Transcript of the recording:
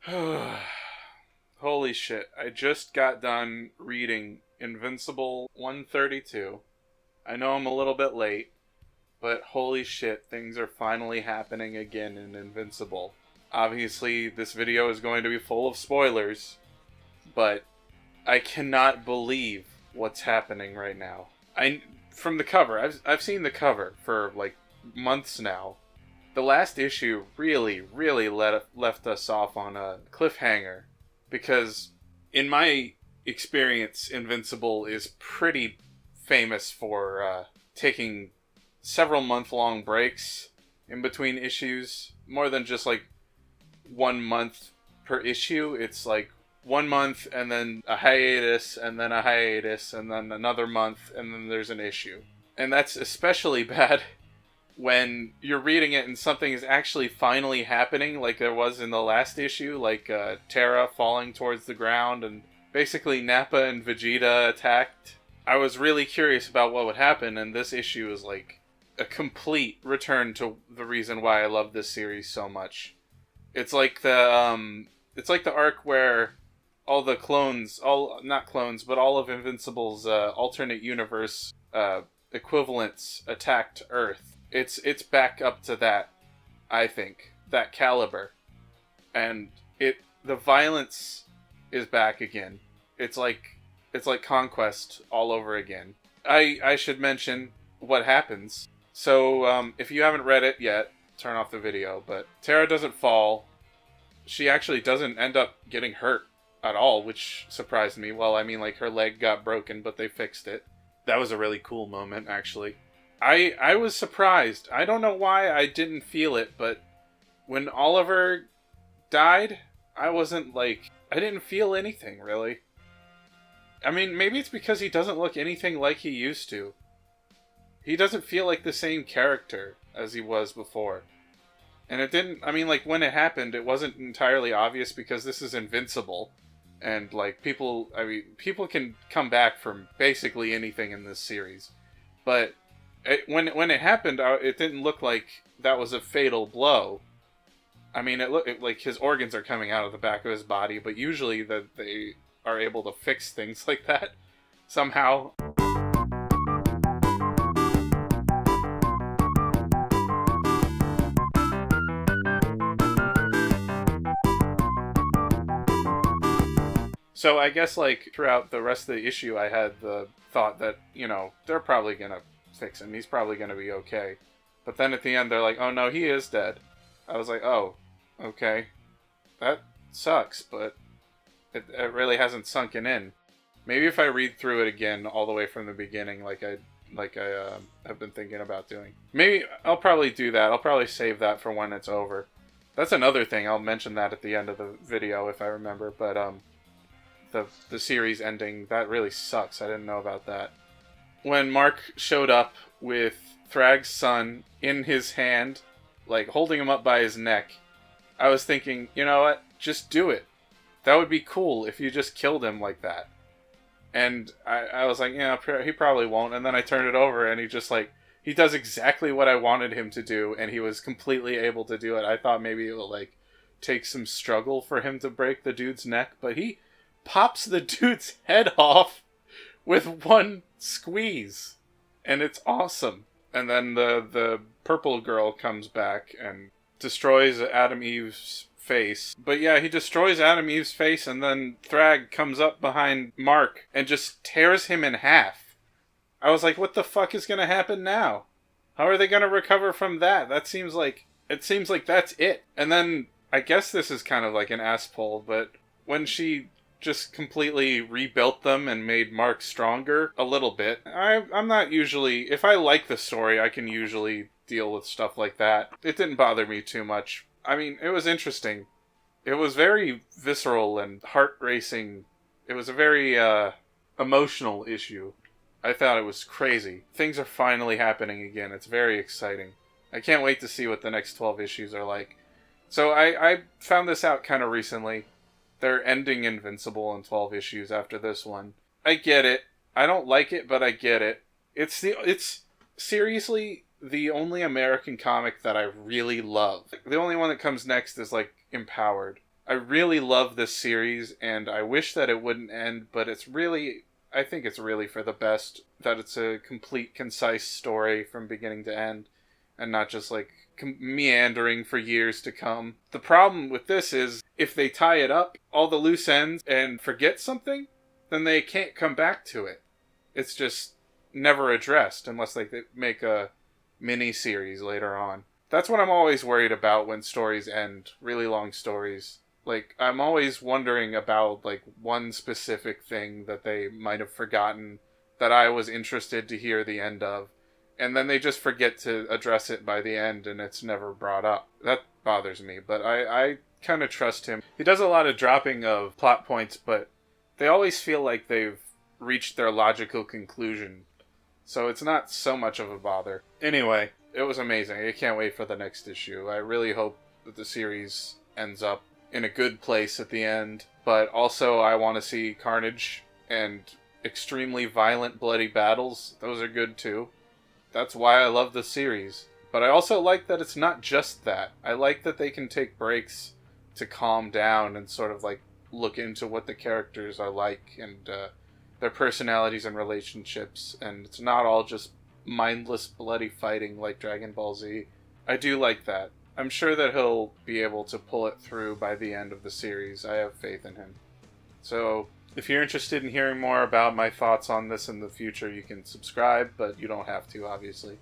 Holy shit. I just got done reading Invincible 132. I know I'm a little bit late, but holy shit, things are finally happening again in Invincible. Obviously, this video is going to be full of spoilers, but I cannot believe what's happening right now. From the cover, I've seen the cover for like months now. The last issue really left us off on a cliffhanger, because in my experience, Invincible is pretty famous for taking several month-long breaks in between issues. More than just like 1 month per issue. It's like 1 month and then a hiatus and then a hiatus and then another month and then there's an issue. And that's especially bad when you're reading it and something is actually finally happening, like there was in the last issue, like Terra falling towards the ground and basically Nappa and Vegeta attacked. I was really curious about what would happen, and this issue is like a complete return to the reason why I love this series so much. It's like the arc where all the clones, not clones, but all of Invincible's alternate universe equivalents attacked Earth. It's back up to that, I think, that caliber, and the violence is back again. It's like Conquest all over again. I should mention what happens. So if you haven't read it yet, turn off the video. But Terra doesn't fall. She actually doesn't end up getting hurt at all, which surprised me. Well, I mean, like, her leg got broken, but they fixed it. That was a really cool moment, actually. I was surprised. I don't know why I didn't feel it, but when Oliver died, I didn't feel anything, really. I mean, maybe it's because he doesn't look anything like he used to. He doesn't feel like the same character as he was before. And it didn't, I mean, like, when it happened, it wasn't entirely obvious because this is Invincible. And, like, people can come back from basically anything in this series. But when it happened, it didn't look like that was a fatal blow. I mean, it looked like his organs are coming out of the back of his body, but usually they are able to fix things like that somehow. So I guess, like, throughout the rest of the issue, I had the thought that, you know, they're probably gonna fix him. He's probably gonna be okay. But then at the end, they're like, oh no, he is dead. I was like, oh, okay. That sucks, but it really hasn't sunken in. Maybe if I read through it again all the way from the beginning, like I have been thinking about doing. Maybe I'll probably do that. I'll probably save that for when it's over. That's another thing. I'll mention that at the end of the video if I remember. But the series ending, that really sucks. I didn't know about that. When Mark showed up with Thrag's son in his hand, like holding him up by his neck, I was thinking, you know what? Just do it. That would be cool if you just killed him like that. And I was like, yeah, he probably won't. And then I turned it over and he does exactly what I wanted him to do, and he was completely able to do it. I thought maybe it would, like, take some struggle for him to break the dude's neck, but he pops the dude's head off with one squeeze. And it's awesome. And then the purple girl comes back and destroys Adam Eve's face. But yeah, he destroys Adam Eve's face, and then Thrag comes up behind Mark and just tears him in half. I was like, what the fuck is gonna happen now? How are they gonna recover from that? It seems like that's it. And then, I guess this is kind of like an ass pull, but when she just completely rebuilt them and made Mark stronger a little bit, I'm not usually, if I like the story, I can usually deal with stuff like that. It didn't bother me too much. I mean, it was interesting. It was very visceral and heart-racing. It was a very emotional issue. I thought it was crazy. Things are finally happening again. It's very exciting. I can't wait to see what the next 12 issues are like. So I found this out kind of recently. They're ending Invincible in 12 issues after this one. I get it. I don't like it, but I get it. It's seriously the only American comic that I really love. The only one that comes next is, like, Empowered. I really love this series, and I wish that it wouldn't end, but I think it's really for the best that it's a complete, concise story from beginning to end, and not just like meandering for years to come. The problem with this is, if they tie it up, all the loose ends, and forget something, then they can't come back to it. It's just never addressed, unless they make a mini-series later on. That's what I'm always worried about when stories end, really long stories. Like, I'm always wondering about, like, one specific thing that they might have forgotten that I was interested to hear the end of. And then they just forget to address it by the end, and it's never brought up. That bothers me, but I kind of trust him. He does a lot of dropping of plot points, but they always feel like they've reached their logical conclusion. So it's not so much of a bother. Anyway, it was amazing. I can't wait for the next issue. I really hope that the series ends up in a good place at the end. But also, I want to see carnage and extremely violent, bloody battles. Those are good too. That's why I love the series. But I also like that it's not just that. I like that they can take breaks to calm down and sort of like look into what the characters are like and their personalities and relationships. And it's not all just mindless, bloody fighting like Dragon Ball Z. I do like that. I'm sure that he'll be able to pull it through by the end of the series. I have faith in him. So, if you're interested in hearing more about my thoughts on this in the future, you can subscribe, but you don't have to, obviously.